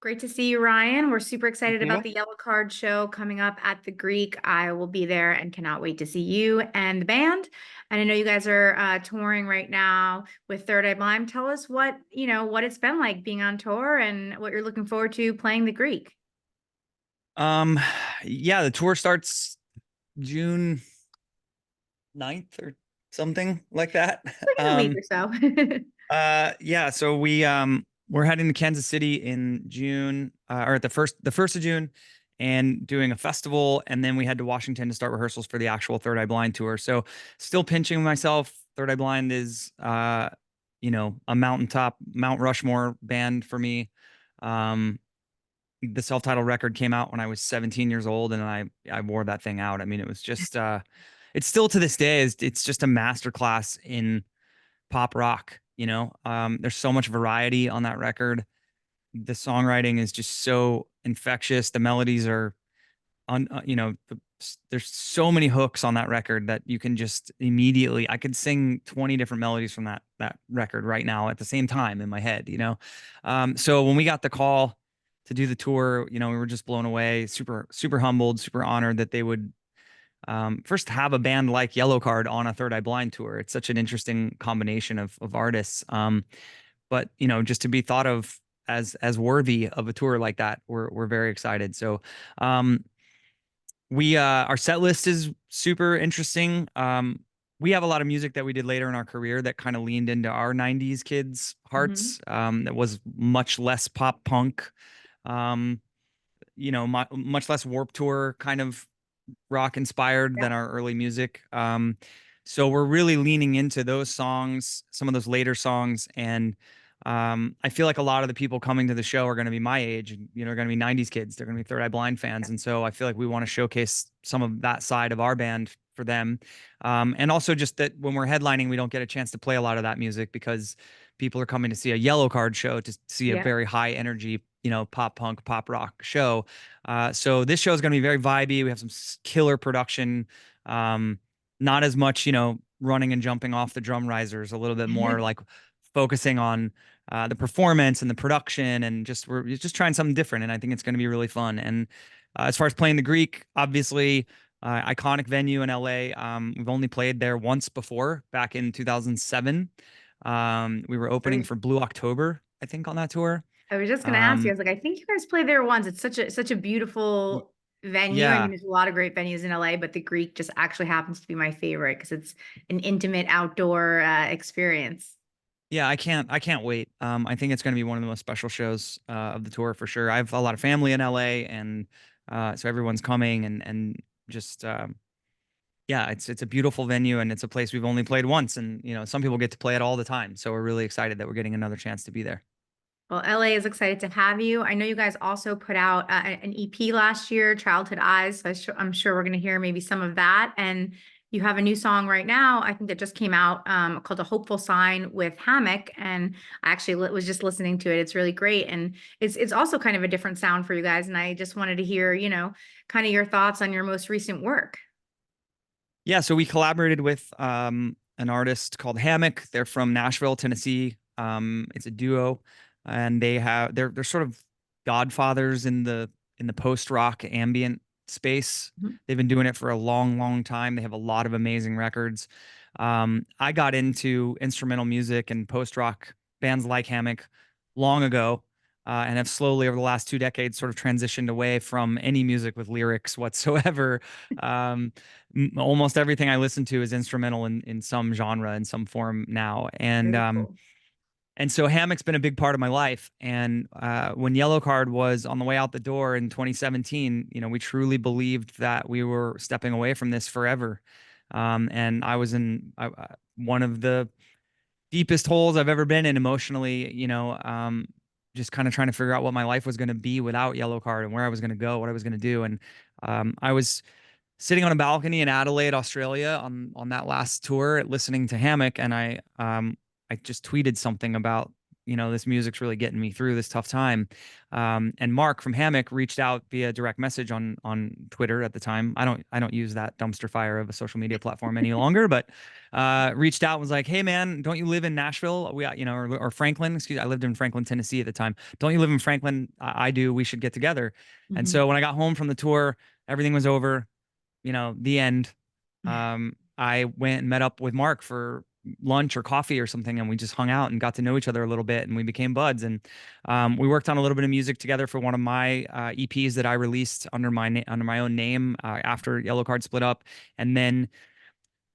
Great to see you, Ryan. We're super Thank excited about you. the Yellowcard show coming up at the Greek. I will be there and cannot wait to see you and the band. And I know you guys are touring right now with Third Eye Blind. Tell us what it's been like being on tour and what you're looking forward to playing the Greek. Um, yeah, the tour starts June 9th or something like that. Like in a week or so. Yeah, so we're heading to Kansas City in June, or at the first of June, and doing a festival, and then we head to Washington to start rehearsals for the actual Third Eye Blind tour. So still pinching myself. Third Eye Blind is a mountaintop, Mount Rushmore band for me. Um, the self-titled record came out when I was 17 years old, and I wore that thing out. I mean, it was just it's still to this day is it's just a masterclass in pop rock, there's so much variety on that record. The songwriting is just so infectious. The melodies are there's so many hooks on that record that you can just immediately I could sing 20 different melodies from that record right now at the same time in my head. So when we got the call to do the tour, we were just blown away, super super humbled, super honored that they would first have a band like Yellowcard on a Third Eye Blind tour. It's such an interesting combination of artists. But just to be thought of as worthy of a tour like that, we're very excited. So um, we our set list is super interesting. We have a lot of music that we did later in our career that kind of leaned into our 90s kids' Mhm. hearts. That was much less pop punk, um, much less Warped Tour kind of rock inspired Yeah. than our early music. So we're really leaning into those songs, some of those later songs, and I feel like a lot of the people coming to the show are going to be my age, and are going to be '90s kids. They're going to be Third Eye Blind fans, and so I feel like we want to showcase some of that side of our band for them, and also just that when we're headlining, we don't get a chance to play a lot of that music because people are coming to see a Yellowcard show to see a Yeah. very high energy, pop punk, pop rock show. So this show is going to be very vibey. We have some killer production. Um, Not as much, running and jumping off the drum risers, a little bit more like focusing on the performance and the production, and we're just trying something different. And I think it's going to be really fun. And as far as playing the Greek, obviously, iconic venue in LA. We've only played there once before, back in 2007. We were opening for Blue October, I think, on that tour. I was just gonna ask you. I Um, was like, I think you guys played there once. It's such a y- beautiful venue. I mean, yeah, there's a lot of great venues in LA, but the Greek just actually happens to be my favorite because it's an intimate outdoor experience. Yeah, I can't wait. I think it's going to be one of the most special shows of the tour for sure. I have a lot of family in LA, and so everyone's coming, and just yeah, it's a beautiful venue, and it's a place we've only played once, and some people get to play it all the time. So we're really excited that we're getting another chance to be there. Well, LA is excited to have you. I know you guys also put out an EP last year, Childhood Eyes. So I'm sure we're going to hear maybe some of that. And you have a new song right now, I think that just came out called A Hopeful Sign with Hammock. And I actually was just listening to it. It's really great. And it's also kind of a different sound for you guys. And I just wanted to hear, kind of your thoughts on your most recent work. Yeah, so we collaborated with an artist called Hammock. They're from Nashville, Tennessee. It's a duo, and they're sort of godfathers in the post rock ambient space. Mhm. They've been doing it for a long, long time. They have a lot of amazing records. I got into instrumental music and post rock bands like Hammock long ago, and have slowly over the last 2 decades sort of transitioned away from any music with lyrics whatsoever. Um, Almost everything I listen to is instrumental in some genre, in some form now. And Very um, cool. and so Hammock's been a big part of my life. And when Yellowcard was on the way out the door in 2017, we truly believed that we were stepping away from this forever. And I was in one of the deepest holes I've ever been in emotionally, just kind of trying to figure out what my life was going to be without Yellowcard and where I was going to go, what I was going to do. And I was sitting on a balcony in Adelaide, Australia, on that last tour, listening to Hammock, and I just tweeted something about this music's really getting me through this tough time. And Mark from Hammock reached out via direct message on Twitter at the time. I don't use that dumpster fire of a social media platform any longer, but reached out and was like, "Hey man, don't you live in Nashville? Or Franklin? Excuse me, I lived in Franklin, Tennessee at the time. Don't you live in Franklin? I do. We should get together." And Mhm. so when I got home from the tour, everything was over. The end. I went and met up with Mark for lunch or coffee or something, and we just hung out and got to know each other a little bit, and we became buds. And we worked on a little bit of music together for one of my EPs that I released under my own name after Yellowcard split up, and then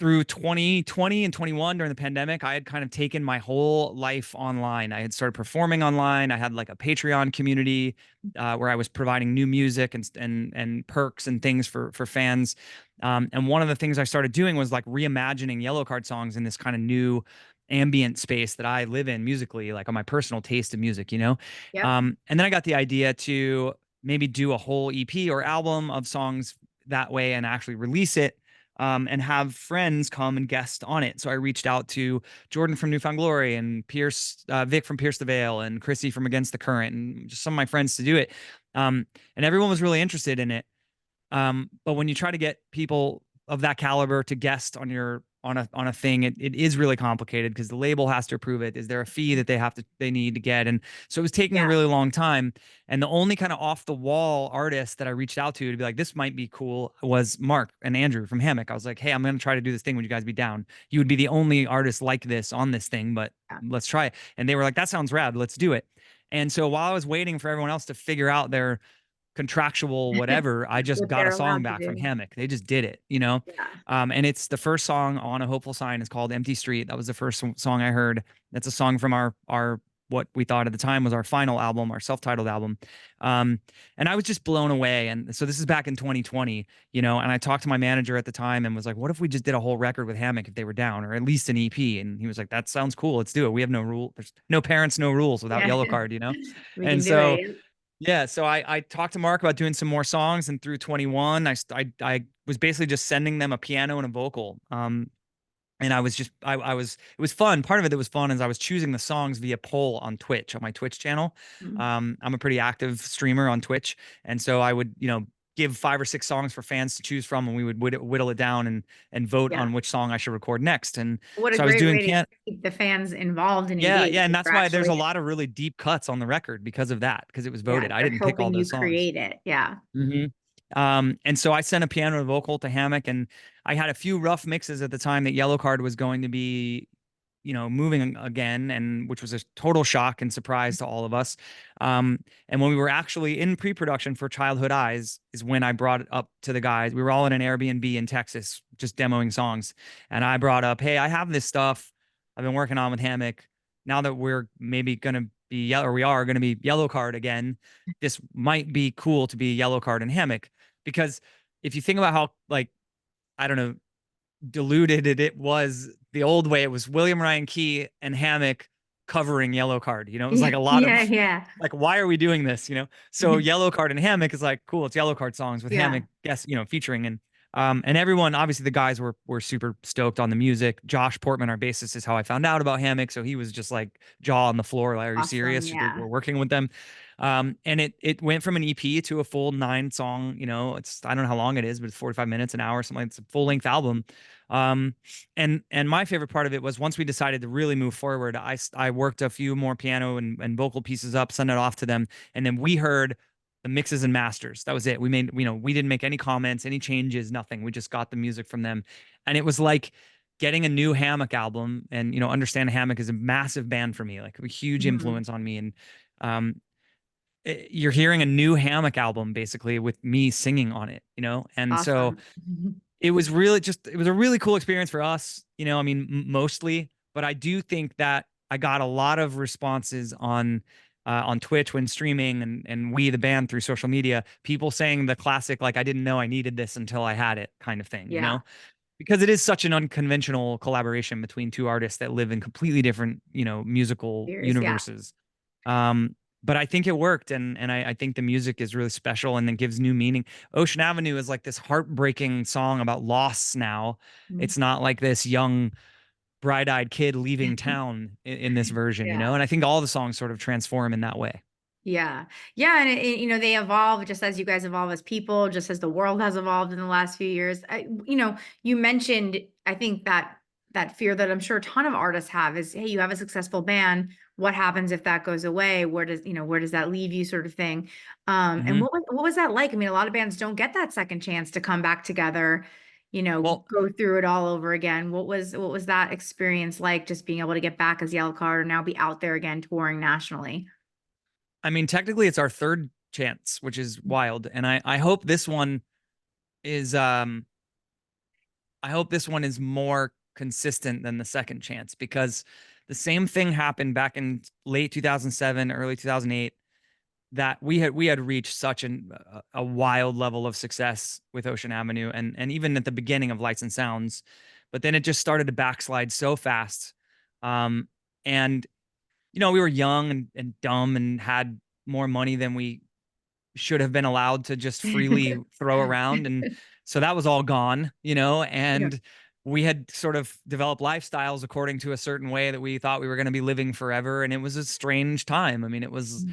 through 2020 and 21 during the pandemic, I had kind of taken my whole life online. I had started performing online. I had like a Patreon community where I was providing new music and perks and things for fans. And one of the things I started doing was like reimagining Yellowcard songs in this kind of new ambient space that I live in musically, like on my personal taste of music. Yep. And then I got the idea to maybe do a whole EP or album of songs that way and actually release it, and have friends come and guest on it. So I reached out to Jordan from Newfound Glory and Vic from Pierce the Veil and Chrissy from Against the Current and just some of my friends to do it. And everyone was really interested in it. But when you try to get people of that caliber to guest on a thing, it is really complicated because the label has to approve it. Is there a fee that they need to get? And so it was taking a Yeah. really long time. And the only kind of off the wall artist that I reached out to be like, this might be cool, was Mark and Andrew from Hammock. I was like, hey, I'm gonna try to do this thing. Would you guys be down? You would be the only artist like this on this thing, but Yeah. let's try it. And they were like, that sounds rad. Let's do it. And so while I was waiting for everyone else to figure out their contractual whatever, I just What got a they're song allowed to back from do. Hammock. They just did it. Yeah. And it's the first song on A Hopeful Sign. It's called Empty Street. That was the first song I heard. That's a song from our what we thought at the time was our final album, our self-titled album. And I was just blown away. And so this is back in 2020, and I talked to my manager at the time and was like, what if we just did a whole record with Hammock if they were down, or at least an EP? And he was like, that sounds cool. Let's do it. We have no rule. There's no parents, no rules without Yeah. Yellowcard. We And can do so it. yeah, so I talked to Mark about doing some more songs, and through 21, I was basically just sending them a piano and a vocal. And I was just I was it was fun. Part of it that was fun is I was choosing the songs via poll on Twitch, on my Twitch channel. Mhm. I'm a pretty active streamer on Twitch, and so I would give 5 or 6 songs for fans to choose from, and we would whittle it down and vote Yeah. on which song I should record next. And What a so I was great doing way to piano. keep the fans involved and Yeah, engaged. yeah, and that's They're why there's a actually, lot of really deep cuts on the record because of that, because it was yeah, voted. I they're didn't pick all helping you those songs. create it. Yeah. hmm and so I sent a piano and vocal to Hammock, and I had a few rough mixes at the time that Yellowcard was going to be, moving again, and which was a total shock and surprise to all of us. And when we were actually in pre-production for Childhood Eyes, is when I brought it up to the guys. We were all in an Airbnb in Texas, just demoing songs, and I brought up, "Hey, I have this stuff I've been working on with Hammock. Now that we're maybe gonna be or we are gonna be Yellowcard again, this might be cool to be Yellowcard and Hammock." Because if you think about how, like, I don't know, diluted it was the old way, it was William Ryan Key and Hammock covering Yellowcard. It was Yeah. like a lot Yeah. of Yeah. like, why are we doing this? So Yellowcard and Hammock is like, cool, it's Yellowcard songs with Yeah. Hammock featuring. And everyone, obviously the guys were super stoked on the music. Josh Portman, our bassist, is how I found out about Hammock. So he was just like jaw on the floor, like, are you Awesome. serious? Yeah. We're working with them. And it went from an EP to a full 9 song, it's, I don't know how long it is, but it's 45 minutes, an hour, something like it's a full length album. And my favorite part of it was once we decided to really move forward, I worked a few more piano and vocal pieces up, sent it off to them, and then we heard the mixes and masters. That was it. We made, we didn't make any comments, any changes, nothing. We just got the music from them, and it was like getting a new Hammock album. And understand Hammock is a massive band for me, like a huge Mhm. influence on me. And you're hearing a new Hammock album basically with me singing on it. And so Awesome. it was a really cool experience for us, I mean, mostly, but I do think that I got a lot of responses on Twitch when streaming, and we, the band, through social media, people saying the classic, like, I didn't know I needed this until I had it kind of thing, Yeah. because it is such an unconventional collaboration between two artists that live in completely different, musical Years. Yeah. universes. But I think it worked, and I think the music is really special and it gives new meaning. Ocean Avenue is like this heartbreaking song about loss now. Mhm. It's not like this young bright-eyed kid leaving town in this version, you know? Yeah. And I think all the songs sort of transform in that way. Yeah. Yeah. And they evolve just as you guys evolve as people, just as the world has evolved in the last few years. You mentioned, I think that fear that I'm sure a ton of artists have is, hey, you have a successful band. What happens if that goes away? Where does that leave you, sort of thing? And Mhm. what was that like? I mean, a lot of bands don't get that second chance to come back together, Well, go through it all over again. What was that experience like, just being able to get back as Yellowcard or now be out there again touring nationally? I mean, technically it's our third chance, which is wild. And I hope this one is I hope this one is more consistent than the second chance, because the same thing happened back in late 2007, early 2008, that we had reached such a wild level of success with Ocean Avenue, and even at the beginning of Lights and Sounds, but then it just started to backslide so fast. Um, and we were young and dumb and had more money than we should have been allowed to just freely throw around. And so that was all gone, Yeah. and we had sort of developed lifestyles according to a certain way that we thought we were going to be living forever. And it was a strange time. I mean, it was,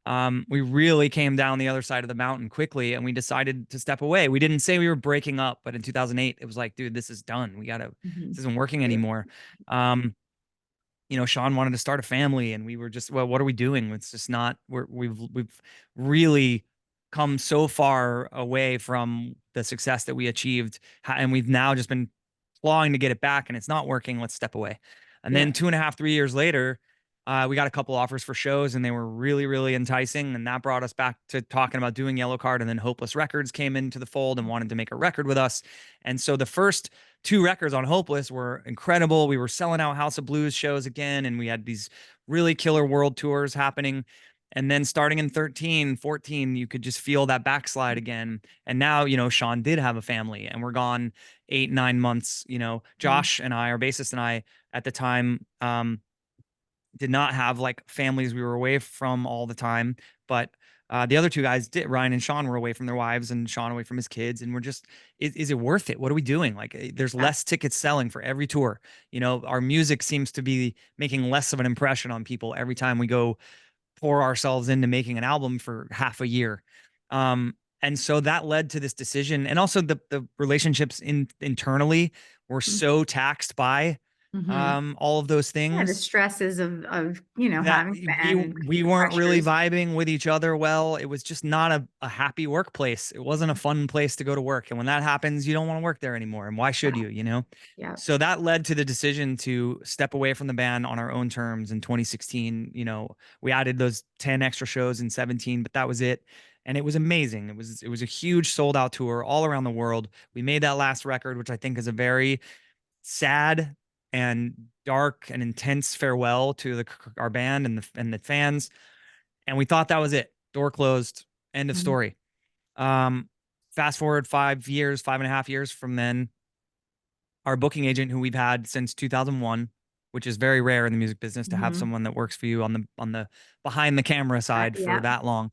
Mhm. we really came down the other side of the mountain quickly, and we decided to step away. We didn't say we were breaking up, but in 2008, it was like, dude, this is done. Mhm. This isn't working anymore. Um, Sean wanted to start a family, and we were just, well, what are we doing? It's just not, we've really come so far away from the success that we achieved. And we've now just been clawing to get it back, and it's not working. Let's step away. And Yeah. then 2.5, 3 years later, we got a couple offers for shows, and they were really, really enticing. And that brought us back to talking about doing Yellowcard. And then Hopeless Records came into the fold and wanted to make a record with us. And so the first two records on Hopeless were incredible. We were selling out House of Blues shows again, and we had these really killer world tours happening. And then starting in 13, 14, you could just feel that backslide again. And now, Sean did have a family, and we're gone 8, 9 months. Mhm. Josh and I, our bassist and I, at the time, did not have like families we were away from all the time, but the other two guys did. Ryan and Sean were away from their wives, and Sean away from his kids, and we're just, is it worth it? What are we doing? Like, there's Yeah. less tickets selling for every tour. Our music seems to be making less of an impression on people every time we go pour ourselves into making an album for half a year. And so that led to this decision, and also the relationships internally were so taxed by Mhm. all of those Yeah, the things, stresses of that having a we band and we the weren't really pressures. vibing with each other well. It was just not a happy workplace. It wasn't a fun place to go to work. And when that happens, you don't want to work there anymore. And why should Yeah. you? Yeah. So that led to the decision to step away from the band on our own terms in 2016. We added those 10 extra shows in 17, but that was it. And it was amazing. It was a huge sold out tour all around the world. We made that last record, which I think is a very sad and dark and intense farewell to our band and the fans. And we thought that was it. Door closed. End of Mhm. story. Um, Fast forward 5 years, 5.5 years from then, our booking agent, who we've had since 2001, which is very rare in the music business to have Mhm. someone that works for you on the behind the camera side for Yeah. that long,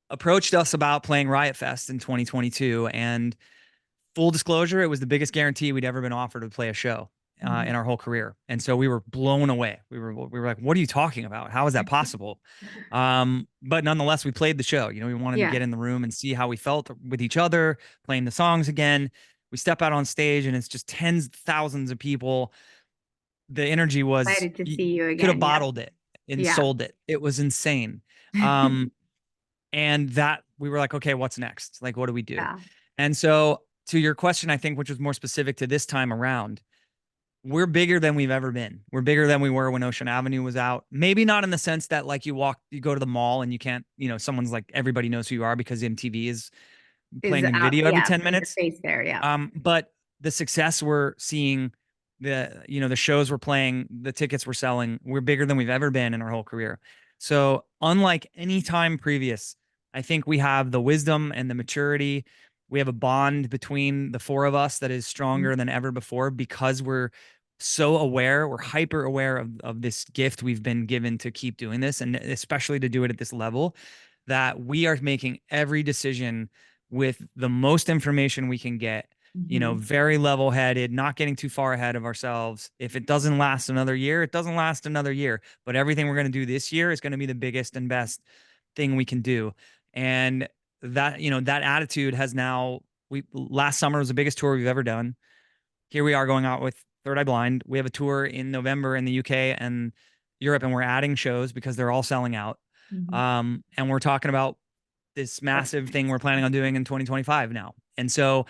approached us about playing Riot Fest in 2022. And full disclosure, it was the biggest guarantee we'd ever been offered to play a show Mhm. in our whole career. And so we were blown away. We were like, what are you talking about? How is that possible? But nonetheless, we played the show. We wanted to Yeah. get in the room and see how we felt with each other, playing the songs again. We step out on stage, and it's just tens of thousands of people. The energy was, Excited to you see you could have again. Yeah. bottled it and Yeah. sold it. It was insane. Um, and that we were like, okay, what's next? Like, what do we do? Yeah. And so, to your question, I think, which was more specific to this time around, we're bigger than we've ever been. We're bigger than we were when Ocean Avenue was out. Maybe not in the sense that, like, you go to the mall and you can't, someone's like, everybody knows who you are because MTV is Is playing a out. video every Yeah. 10 In your minutes. face there. Yeah. But the success we're seeing, the shows we're playing, the tickets we're selling, we're bigger than we've ever been in our whole career. So unlike any time previous, I think we have the wisdom and the maturity. We have a bond between the four of us that is Mhm. stronger than ever before, because we're so aware, we're hyper aware of this gift we've been given to keep doing this, and especially to do it at this level, that we are making every decision with the most information we can get, you know, Mhm. very level headed, not getting too far ahead of ourselves. If it doesn't last another year, it doesn't last another year. But everything we're going to do this year is going to be the biggest and best thing we can do. And that, you know, that attitude has now, we last summer was the biggest tour we've ever done. Here we are going out with Third Eye Blind. We have a tour in November in the UK and Europe, and we're adding shows because they're all selling out. Mhm. And we're talking about this massive thing we're planning on doing in 2025 now. And so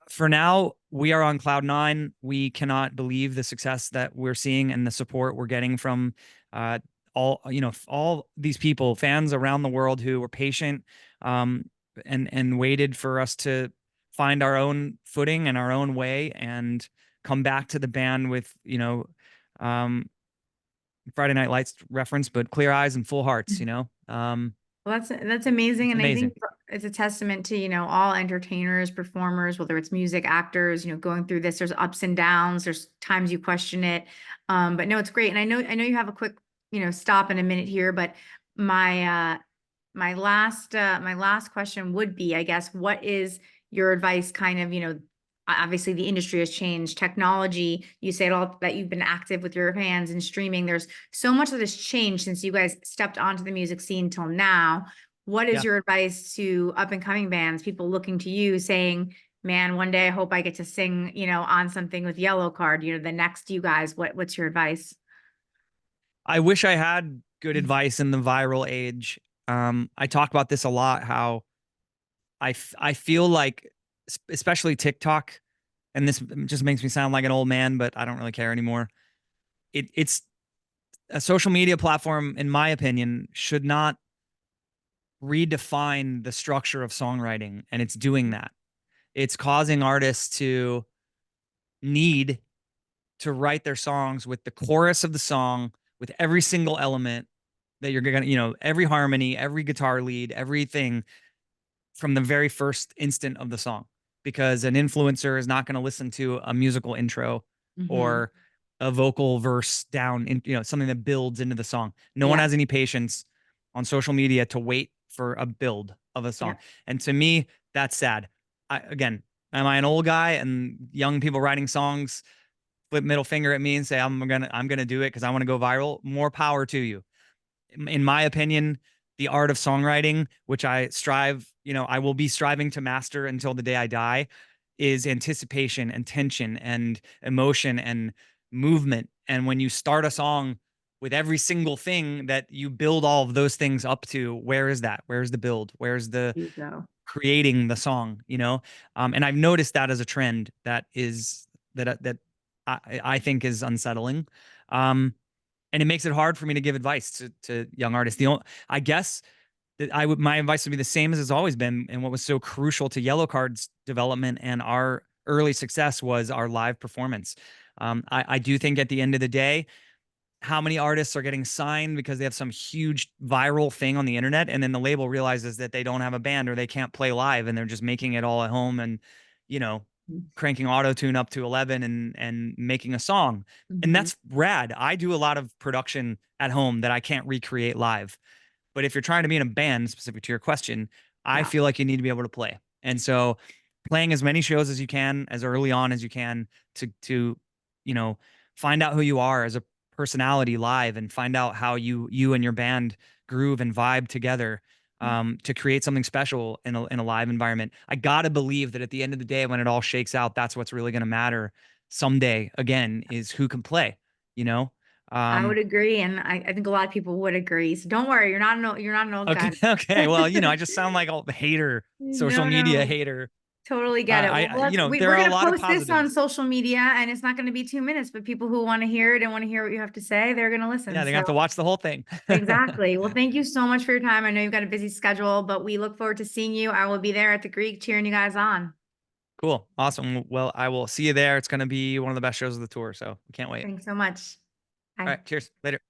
for now, we are on cloud nine. We cannot believe the success that we're seeing and the support we're getting from uh, all, you know, all these people, fans around the world who were patient um, and waited for us to find our own footing and our own way and come back to the band with, you know, um, Friday Night Lights reference, but clear eyes and full hearts, you know. Well, that's amazing. It's And I amazing. think it's a testament to, all entertainers, performers, whether it's music, actors, going through this, there's ups and downs, there's times you question it. But no, it's great. And I know you have a quick, stop in a minute here, but my my last question would be, I guess, what is your advice kind of, obviously the industry has changed, technology, you said all that you've been active with your fans and streaming. There's so much that has changed since you guys stepped onto the music scene till now. What is Yeah. your advice to up and coming bands, people looking to you saying, man, one day I hope I get to sing, on something with Yellowcard, the next you guys, what's your advice? I wish I had good advice in the viral age. I talk about this a lot, how I feel like, especially TikTok, and this just makes me sound like an old man, but I don't really care anymore. It's a social media platform, in my opinion, should not redefine the structure of songwriting, and it's doing that. It's causing artists to need to write their songs with the chorus of the song, with every single element that you're gonna, you know, every harmony, every guitar lead, everything from the very first instant of the song, because an influencer is not going to listen to a musical intro Mm-hmm. or a vocal verse down in, you know, something that builds into the song. No one Yeah. has any patience on social media to wait for a build of a Yeah. song. And to me, that's sad. Again, am I an old guy and young people writing songs flip middle finger at me and say I'm gonna do it because I want to go viral? More power to you. In my opinion, the art of songwriting, which I strive, you know, I will be striving to master until the day I die, is anticipation and tension and emotion and movement. And when you start a song with every single thing that you build all of those things up to, where is that? Where's the build? Where's the There you go. creating the song, you know? And I've noticed that as a trend that is that I think is unsettling. And it makes it hard for me to give advice to young artists. The only, I guess that I would, my advice would be the same as it's always been, and what was so crucial to Yellowcard's development and our early success was our live performance. I do think at the end of the day, how many artists are getting signed because they have some huge viral thing on the internet, and then the label realizes that they don't have a band or they can't play live, and they're just making it all at home and, you know, cranking auto tune up to 11 and making a song. And Mm-hmm. that's rad. I do a lot of production at home that I can't recreate live. But if you're trying to be in a band, specific to your question, I Yeah. feel like you need to be able to play. And so playing as many shows as you can, as early on as you can, to you know, find out who you are as a personality live, and find out how you and your band groove and vibe together, to create something special in a live environment. I gotta believe that at the end of the day, when it all shakes out, that's what's really gonna matter someday again, is who can play, you know? I Um, would agree, and I think a lot of people would agree. So don't worry, you're not an old okay, guy. okay. Well, you know, I just sound like a hater, social No, media no, hater. totally get it. Well, You know, there we're are a gonna lot of post this on positives. social media, and it's not gonna be 2 minutes, but people who want to hear it and want to hear what you have to say, they're gonna listen. Yeah, they So have to watch the whole thing. exactly. Well, thank you so much for your time. I know you've got a busy schedule, but we look forward to seeing you. I will be there at the Greek cheering you guys on. Cool. Awesome. Well, I will see you there. It's going to be one of the best shows of the tour. So we can't wait. Thanks so much. All Bye. right. Cheers. Later.